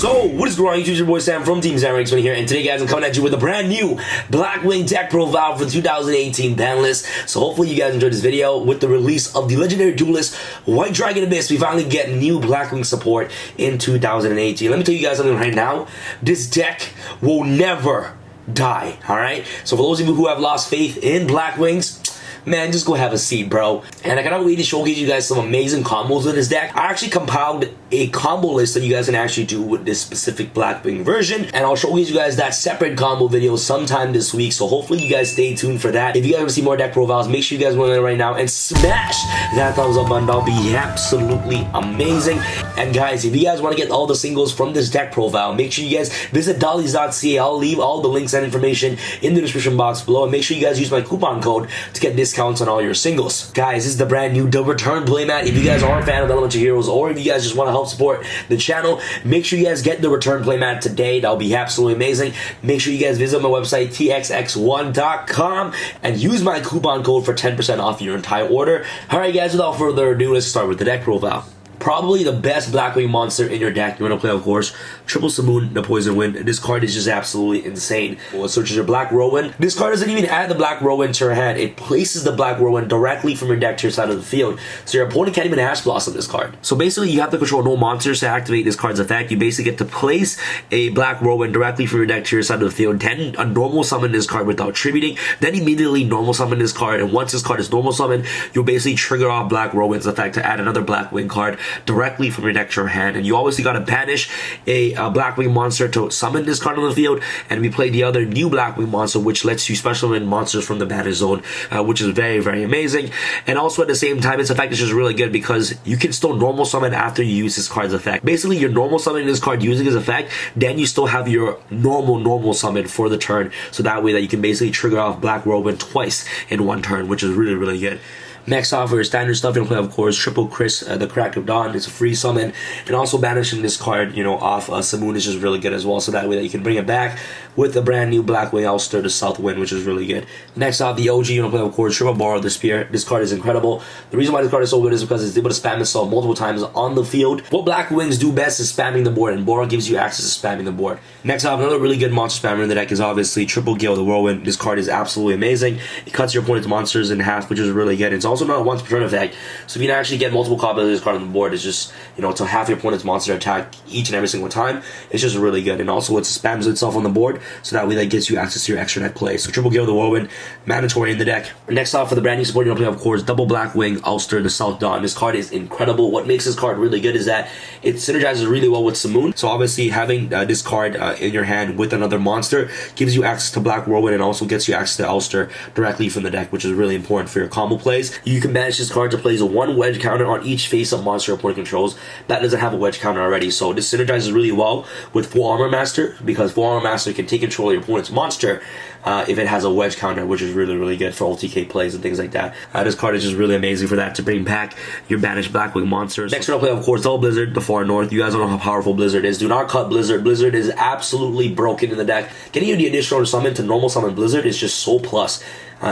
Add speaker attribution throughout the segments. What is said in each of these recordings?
Speaker 1: So, what is going on YouTube? Your boy Sam from TeamSamuraiX1 here, and today guys I'm coming at you with a brand new BLACKWING deck profile for the 2018 BANLIST. So hopefully you guys enjoyed this video. With the release of the legendary Duelist White Dragon Abyss, we finally get new BLACKWING support in 2018. Let me tell you guys something right now. This deck will never die, alright? So for those of you who have lost faith in BLACKWINGs, man, just go have a seat, bro. And I cannot wait to showcase you guys some amazing combos with this deck. I actually compiled a combo list that you guys can actually do with this specific BLACKWING version, and I'll showcase you guys that separate combo video sometime this week, so hopefully you guys stay tuned for that. If you guys want to see more deck profiles, make sure you guys go in there right now and smash that thumbs up button. That'll be absolutely amazing. And guys, if you guys want to get all the singles from this deck profile, make sure you guys visit Dollys.ca. I'll leave all the links and information in the description box below, and make sure you guys use my coupon code to get discounts on all your singles. Guys, this is the brand new The Return playmat. If you guys are a fan of Elemental Heroes, or if you guys just want to help support the channel, make sure you guys get The Return playmat today. That'll be absolutely amazing. Make sure you guys visit my website txx1.com and use my coupon code for 10% off your entire order. Alright guys, without further ado, let's start with the deck profile. Probably the best BLACKWING monster in your deck you want to play, of course, Triple Simoon, the Poison Wind. This card is just absolutely insane. Well, it searches your Black Whirlwind. This card doesn't even add the Black Whirlwind to your hand. It places the Black Whirlwind directly from your deck to your side of the field. So your opponent can't even Ash Blossom this card. So basically, you have to control no monsters to activate this card's effect. You basically get to place a Black Whirlwind directly from your deck to your side of the field. Then a normal summon this card without tributing. Then immediately normal summon this card. And once this card is normal summon, you'll basically trigger off Black Whirlwind's effect to add another BLACKWING card directly from your deck to your hand. And you obviously got to banish a BLACKWING monster to summon this card on the field, and we play the other new BLACKWING monster, which lets you special summon monsters from the banish zone, which is very, very amazing. And also at the same time, its effect is just really good because you can still normal summon after you use this card's effect. Basically, you're normal summoning this card using his effect, then you still have your normal summon for the turn, so that way that you can basically trigger off Black Whirlwind twice in one turn, which is really, really good. Next off, for your standard stuff, you're going to play, of course, Triple Chris, the Crack of Dawn. It's a free summon. And also banishing this card, you know, off Simoon is just really good as well. So that way that you can bring it back with the brand new BLACKWING Ulster, the South Wind, which is really good. Next off, the OG, you're going to play, of course, Triple Borrow the Spear. This card is incredible. The reason why this card is so good is because it's able to spam itself multiple times on the field. What BLACKWINGs do best is spamming the board, and Borrow gives you access to spamming the board. Next off, another really good monster spammer in the deck is obviously Triple Gale the Whirlwind. This card is absolutely amazing. It cuts your opponent's monsters in half, which is really good. It's also not a once per turn effect, so if you can actually get multiple copies of this card on the board, it's just, you know, to half your opponent's monster attack each and every single time. It's just really good. And also it spams itself on the board, so that way that gives you access to your extra deck play. So Triple Gale the Whirlwind, mandatory in the deck. Next off, for the brand new support, you're going to play, of course, Double BLACKWING Ulster, the South Dawn. This card is incredible. What makes this card really good is that it synergizes really well with Simoon. So obviously having this card in your hand with another monster gives you access to Black Whirlwind, and also gets you access to Ulster directly from the deck, which is really important for your combo plays. You can banish this card to place a 1 wedge counter on each face-up monster opponent controls that doesn't have a wedge counter already. So this synergizes really well with Full Armor Master, because Full Armor Master can take control of your opponent's monster if it has a wedge counter, which is really, really good for OTK plays and things like that. This card is just really amazing for that, to bring back your banished BLACKWING monsters. Next, we're going to play, of course, Double Blizzard, the Far North. You guys don't know how powerful Blizzard is. Do not cut Blizzard. Blizzard is absolutely broken in the deck. Getting you the additional summon to normal summon Blizzard is just so plus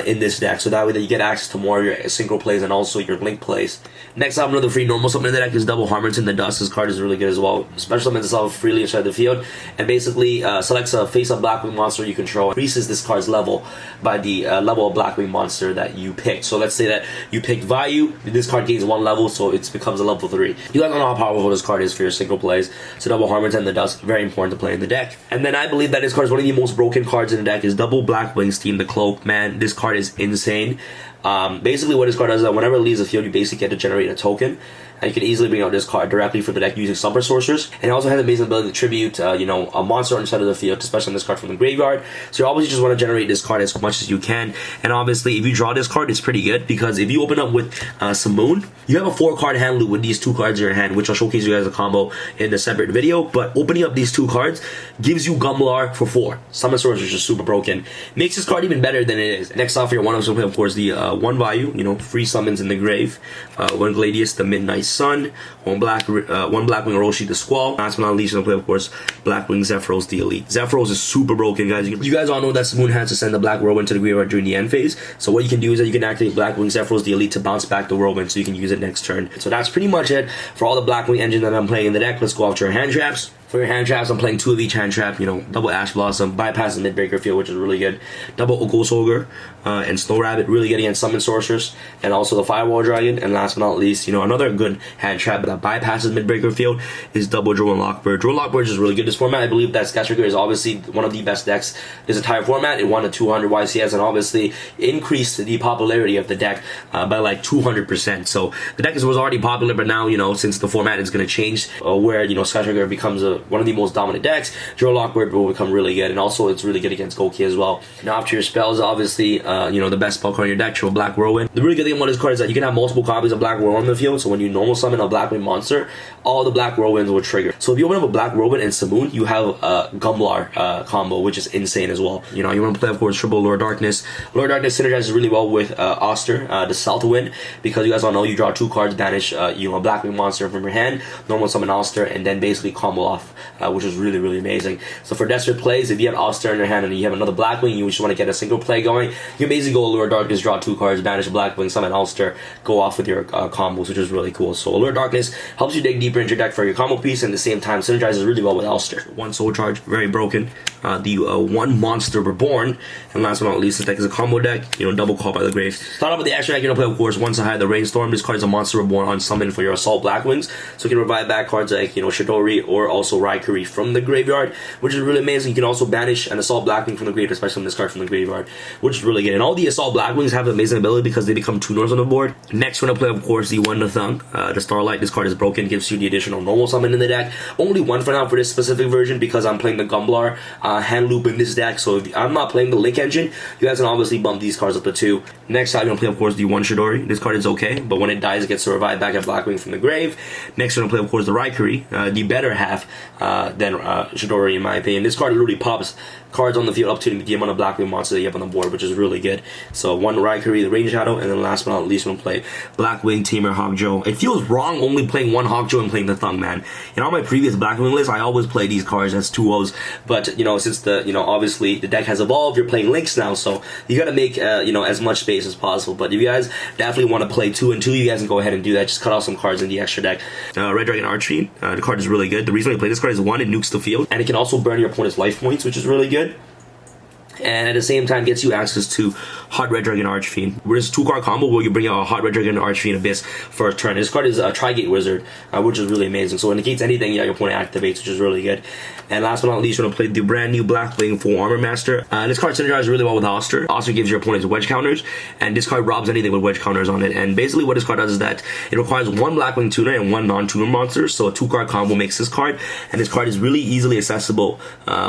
Speaker 1: in this deck, so that way that you get access to more of your synchro plays and also your link plays. Next up, another free normal summon in the deck is Double Harmonton the Dust. This card is really good as well. Special summons itself freely inside the field, and basically selects a face-up BLACKWING monster you control. Increases this card's level by the level of BLACKWING monster that you picked. So let's say that you picked Vayu, this card gains 1 level, so it becomes a level 3. You guys don't know how powerful this card is for your single plays, so Double Harmonton the Dust, very important to play in the deck. And then I believe that this card is one of the most broken cards in the deck, is Double BLACKWING Steam the Cloak. Man, this card is insane. Basically what this card does is that whenever it leaves the field, you basically get to generate a token, and you can easily bring out this card directly from the deck using Summer Sorcerers. And it also has an amazing ability to tribute, you know, a monster on the side of the field, especially on this card from the graveyard. So you obviously just want to generate this card as much as you can. And obviously, if you draw this card, it's pretty good, because if you open up with Simoon, you have a 4-card hand loop with these 2 cards in your hand, which I'll showcase you guys a combo in a separate video. But opening up these 2 cards gives you Gumlar for 4. Summer Sorcerers is just super broken. Makes this card even better than it is. Next off, your one, of course, the 1 Vayu, you know, free summons in the grave. 1 Gladius, the Midnight Sun. 1 BLACKWING Orochi the Squall. Last but not least, I'm going to play, of course, BLACKWING Zephyros the Elite. Zephyros is super broken, guys. You guys all know that Simoon has to send the Black Whirlwind to the graveyard during the end phase. So what you can do is that you can activate BLACKWING Zephyros the Elite to bounce back the Whirlwind, so you can use it next turn. So that's pretty much it for all the BLACKWING engine that I'm playing in the deck. Let's go after our hand traps. For your hand traps, I'm playing 2 of each hand trap, you know, double Ash Blossom, bypass the mid-breaker field, which is really good. Double Ghost Ogre and Snow Rabbit, really good against Summon Sorceress, and also the Firewall Dragon. And last but not least, you know, another good hand trap that bypasses mid-breaker field is double Drone Lockbird. Drone Lockbird is really good this format. I believe that Sketch Trigger is obviously one of the best decks this entire format. It won a 200 YCS and obviously increased the popularity of the deck by like 200%. So the deck was already popular, but now, you know, since the format is going to change, where, you know, Sketch Trigger becomes one of the most dominant decks, Drone Lockbird will become really good, and also it's really good against Goki as well. Now after your spells, obviously, you know, the best spell card in your deck, Triple Black Whirlwind. The really good thing about this card is that you can have multiple copies of Black Whirlwind on the field, so when you normal summon a Blackwing monster, all the Black Whirlwinds will trigger. So if you open up a Black Whirlwind and Samoon, you have a Gumblar combo, which is insane as well. You know, you want to play, of course, triple Lord Darkness. Lord Darkness synergizes really well with Oster, the South Wind, because you guys all know you draw 2 cards, banish, you know, a Blackwing monster from your hand, normal summon Oster, and then basically combo off, which is really, really amazing. So for desperate plays, if you have Oster in your hand and you have another Blackwing, you just want to get a single play going, you can basically go Lord Darkness, draw 2 cards, banish a Blackwing, summon Oster, go off with your combos, which is really cool. So Lord Darkness helps you dig deeper into your deck for your combo piece, and at the same time synergizes really well with Oster. 1 Soul Charge, very broken. The 1 Monster Reborn, and last but not least, this deck is a combo deck, you know, double Call by the Grave. Start off with the extra deck, you're gonna play, of course, once I had the Rainstorm. This card is a Monster Reborn on summon for your Assault Blackwings, so you can revive back cards like, you know, Shidori or also Raikuri from the graveyard, which is really amazing. You can also banish an Assault Blackwing from the graveyard, especially from this card from the graveyard, which is really good. And all the Assault Blackwings have an amazing ability because they become 2 norms on the board. Next, we're gonna play, of course, the 1 Nathung, the Starlight. This card is broken, gives you the additional normal summon in the deck. Only 1 for now for this specific version because I'm playing the Gumblar hand loop in this deck. So if I'm not playing the Link Engine, you guys can obviously bump these cards up to 2. Next time, we're gonna play, of course, the 1 Shidori. This card is okay, but when it dies, it gets to revive back at Blackwing from the grave. Next, we're gonna play, of course, the Raikuri, the better half than Shidori, in my opinion. This card literally pops cards on the field up to the amount of Blackwing monsters that you have on the board, which is really good. So 1 Raikuri, the Rain Shadow, and then last but not least, we're gonna play Blackwing, Tamer, Hawkjoe. It feels wrong only playing 1 Hawkjoe and playing the Thung, man. And on my previous Blackwing list, I always play these cards as 2-0s, but, you know, since the, you know, obviously the deck has evolved, you're playing Links now, so you gotta make, you know, as much space as possible. But if you guys definitely want to play 2 and 2, you guys can go ahead and do that. Just cut off some cards in the extra deck. Red Dragon Archfiend, the card is really good. The reason I play this card is 1, it nukes the field, and it can also burn your opponent's life points, which is really good. And at the same time gets you access to Hot Red Dragon Archfiend. Where it's 2-card combo where you bring out a Hot Red Dragon Archfiend Abyss for a turn. This card is a Tri-Gate Wizard, which is really amazing. So it negates anything your opponent activates, which is really good. And last but not least, we're going to play the brand new Blackwing Full Armor Master. This card synergizes really well with Oster. Oster gives your opponents wedge counters, and this card robs anything with wedge counters on it. And basically what this card does is that it requires 1 Blackwing Tuner and 1 non-tuner monster. So a 2-card combo makes this card, and this card is really easily accessible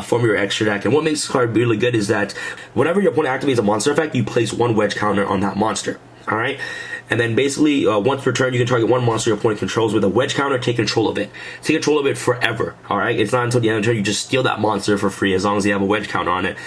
Speaker 1: from your extra deck. And what makes this card really good is that whenever your opponent activates a monster effect, you place 1 wedge counter on that monster. Alright? And then basically, once per turn, you can target 1 monster your opponent controls with a wedge counter, take control of it. Take control of it forever, alright? It's not until the end of the turn, you just steal that monster for free as long as you have a wedge counter on it.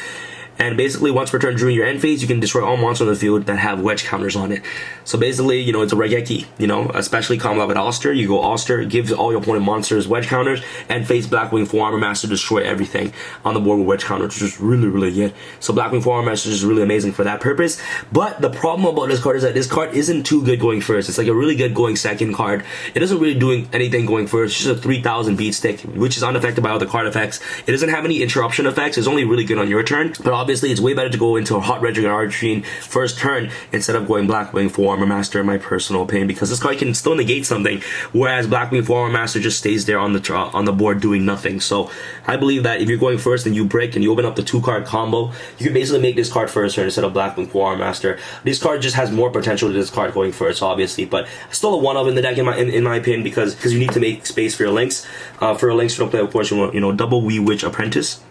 Speaker 1: And basically, once per turn during your end phase, you can destroy all monsters on the field that have wedge counters on it. So basically, you know, it's a Regeki, you know, especially combo with Oster. You go Oster, gives all your opponent monsters wedge counters, and face Blackwing Full Armor Master, destroy everything on the board with wedge counters, which is really, really good. So Blackwing Full Armor Master is really amazing for that purpose. But the problem about this card is that this card isn't too good going first. It's like a really good going second card. It doesn't really do anything going first. It's just a 3000 beat stick, which is unaffected by other card effects. It doesn't have any interruption effects. It's only really good on your turn. But obviously, it's way better to go into a Hot Red Dragon Archfiend first turn instead of going Blackwing Full Armor Master, in my personal opinion, because this card can still negate something, whereas Blackwing Full Armor Master just stays there on the board doing nothing. So I believe that if you're going first and you break and you open up the 2-card combo, you can basically make this card first turn instead of Blackwing Full Armor Master. This card just has more potential to this card going first, obviously, but still a 1-of in the deck in my opinion, because you need to make space for your links. For your links, you don't play, of course, you know, double Wee Witch Apprentice.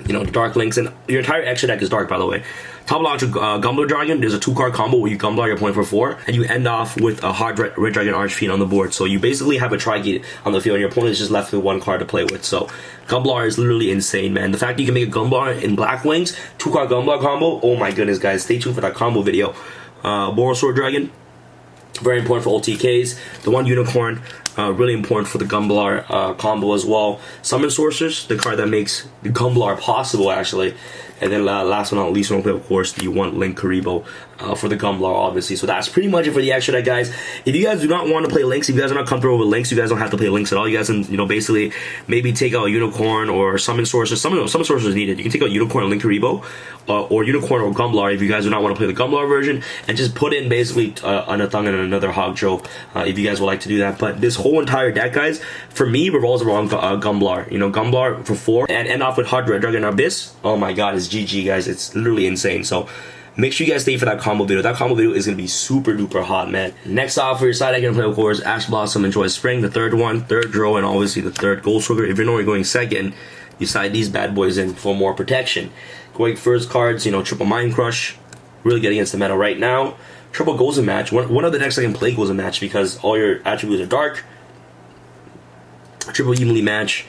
Speaker 1: You know, Dark Links, and your entire extra deck is dark, by the way. Top launch Gumblar Dragon, there's a 2-card combo where you Gumblar your opponent for 4, and you end off with a Hard Red Dragon Archfiend on the board. So you basically have a Tri-Gate on the field, and your opponent is just left with 1 card to play with. So Gumblar is literally insane, man. The fact that you can make a Gumblar in Blackwings, 2-card Gumblar combo, oh my goodness, guys. Stay tuned for that combo video. Borosaur Dragon, very important for OTKs. The 1 Unicorn, Really important for the Gumblar combo as well. Summon Sorceress, the card that makes the Gumblar possible actually. And then last but not least, we're gonna play, of course, the one Link Karibo for the Gumblar, obviously. So that's pretty much it for the extra deck, guys. If you guys do not want to play Links, if you guys are not comfortable with Links, you guys don't have to play Links at all. You guys can, you know, basically maybe take out Unicorn or Summon Sorceress. Summon Sorceress is needed. You can take out Unicorn and Link Karibo, or Unicorn or Gumblar if you guys do not want to play the Gumblar version, and just put in basically an Athung and another Hogjo if you guys would like to do that. But this whole entire deck, guys, for me, revolves around Gumblar. You know, Gumblar for 4 and end off with Hard Red Dragon Abyss. Oh my god, it's GG, guys. It's literally insane. So make sure you guys stay for that combo video. That combo video is going to be super duper hot, man. Next off for your side, I can play, of course, Ash Blossom and Joyous Spring, the third one, third draw, and obviously the third Gold Sugar. If you're normally going second, you side these bad boys in for more protection. Going first cards, you know, triple Mind Crush, really good against the meta right now. Triple Goes in Match. One of the decks I can play Goes in Match because all your attributes are dark. Triple Evenly Match.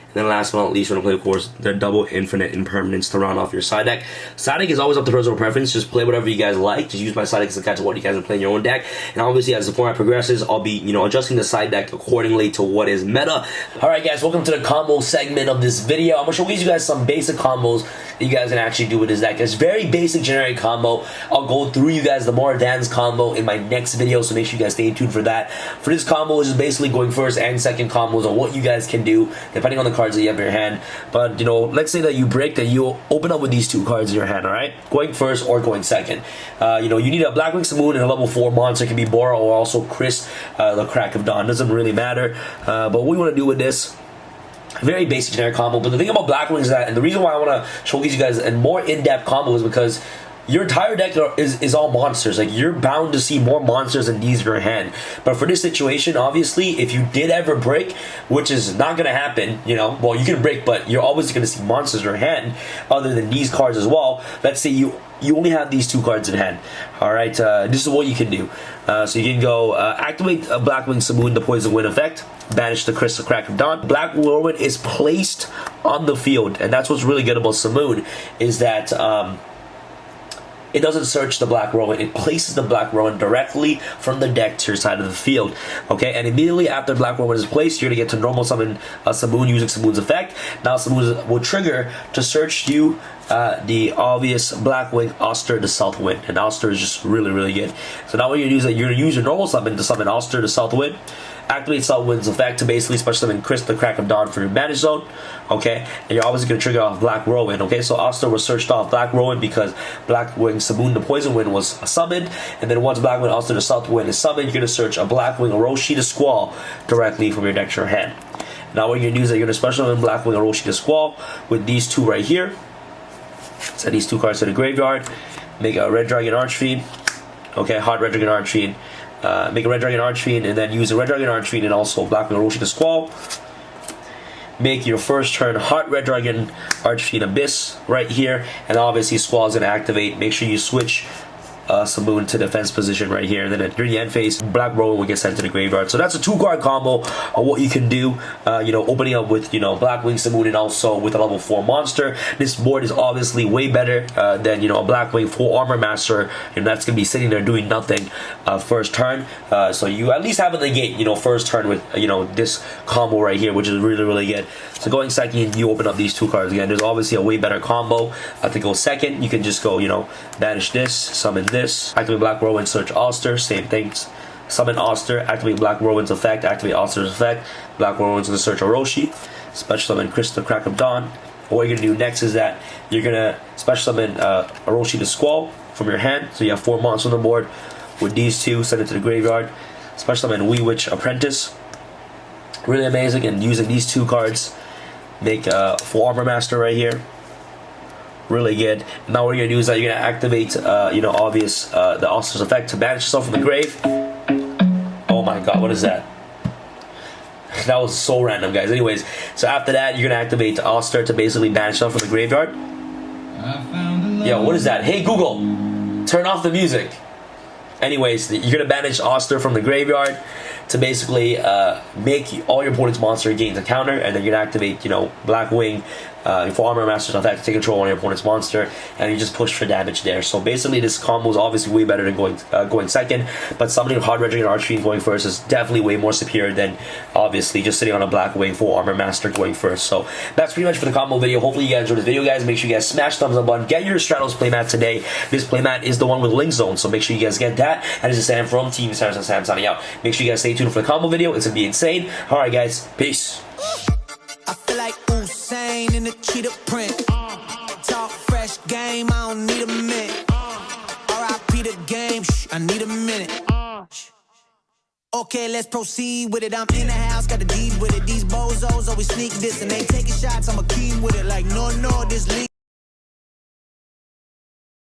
Speaker 1: And then last but not least, we're going to play, of course, the double Infinite Impermanence to round off your side deck. Side deck is always up to personal preference. Just play whatever you guys like. Just use my side deck as a guide to what you guys are playing your own deck. And obviously, as the format progresses, I'll be, you know, adjusting the side deck accordingly to what is meta. Alright, guys, welcome to the combo segment of this video. I'm going to showcase you guys some basic combos that you guys can actually do with this deck. It's very basic generic combo. I'll go through you guys the more advanced combo in my next video, so make sure you guys stay tuned for that. For this combo, is just basically going first and second combos on what you guys can do depending on the cards that you have in your hand. But, you know, let's say that you break, that you open up with these two cards in your hand, alright? Going first or going second. You know, you need a Blackwing Simoon and a level 4 monster. It can be Bora or also Chris, the Crack of Dawn. Doesn't really matter. But what we want to do with this, very basic generic combo. But the thing about Blackwing is that, and the reason why I want to showcase you guys a more in-depth combo is because your entire deck is all monsters. Like, you're bound to see more monsters than these in your hand. But for this situation, obviously, if you did ever break, which is not going to happen, you know, well, you can break, but you're always going to see monsters in your hand other than these cards as well. Let's say you only have these two cards in hand. Alright, this is what you can do. So you can go activate a Blackwing Simoon, the Poison Wind effect, banish the Crystal Crack of Dawn. Black Whirlwind is placed on the field, and that's what's really good about Simoon, is that it doesn't search the Black Whirlwind. It places the Black Whirlwind directly from the deck to your side of the field. Okay, and immediately after Black Whirlwind is placed, you're going to get to normal summon a Simoon using Simoon's effect. Now Simoon will trigger to search you the obvious Blackwing Oster the Southwind. And Oster is just really, really good. So now what you're going to do is that you're going to use your normal summon to summon Oster the Southwind. Activate Southwind's effect to basically special summon Chris the Crack of Dawn for your Banish Zone. Okay, and you're obviously going to trigger off Black Whirlwind. Okay, so Oster was searched off Black Whirlwind because Blackwing Simoon the Poison Wind was summoned. And then once Blackwing Oster the Southwind is summoned, you're going to search a Blackwing Orochi the Squall directly from your deck to your hand. Now what you're going to do is that you're going to special summon Blackwing Orochi the Squall with these two right here. Send these two cards to the graveyard. Make a Red Dragon Archfiend. Okay, Hot Red Dragon Archfiend. Make a Red Dragon Archfiend and then use a Red Dragon Archfiend and also Blackwing Orochi the Squall. Make your first turn Hot Red Dragon Archfiend Abyss right here, and obviously Squall is going to activate. Make sure you switch Simoon to defense position right here, and then during the end phase, Black Whirlwind will get sent to the graveyard. So that's a 2-card combo on what you can do. You know, opening up with, you know, Blackwing Simoon and also with a level 4 monster. This board is obviously way better than, you know, a Blackwing full armor master, and that's gonna be sitting there doing nothing first turn. So you at least have a negate, you know, first turn with, you know, this combo right here, which is really, really good. So going second, you open up these 2 cards again. There's obviously a way better combo to go second. You can just go, you know, banish this, summon this, activate Black Whirlwind, search Oster, same things. Summon Oster, activate Black Whirlwind's effect, activate Oster's effect. Black Whirlwind's gonna search Orochi, special summon Chris the Crack of Dawn. What you're gonna do next is that you're gonna special summon Orochi the Squall from your hand. So you have 4 monsters on the board. With these 2, send it to the graveyard. Special summon Wee Witch Apprentice. Really amazing, and using these 2 cards, make a full armor master right here. Really good. Now what you're gonna do is that you're gonna activate, you know, obvious the Oster's effect to banish yourself from the grave. Oh my god, what is that? That was so random, guys. Anyways, so after that, you're gonna activate Oster to basically banish yourself from the graveyard. Yo, what is that? Hey Google, turn off the music. anyways, you're gonna banish Oster from the graveyard to basically make all your opponent's monster gains a counter, and then you're gonna activate, you know, Blackwing for Armor Master's effect to take control on your opponent's monster, and you just push for damage there. So basically, this combo is obviously way better than going second, but summoning Hard Registering and Archfiend going first is definitely way more superior than obviously just sitting on a Blackwing for Armor Master going first. So that's pretty much for the combo video. Hopefully you guys enjoyed this video, guys. Make sure you guys smash thumbs up button. Get your Stratos playmat today. This playmat is the one with Link Zone, so make sure you guys get that. And this is Sam from Team Sam signing out. Make sure you guys stay tuned for the combo video. It's gonna be insane. All right, guys. Peace.
Speaker 2: I feel like Usain in the cheetah print. Talk fresh game, I don't need a minute. R.I.P. the game, I need a minute. Okay, let's proceed with it. I'm in the house, got the deed with it. These bozos always sneak this and they taking shots. I'm a keen with it, like no, this league.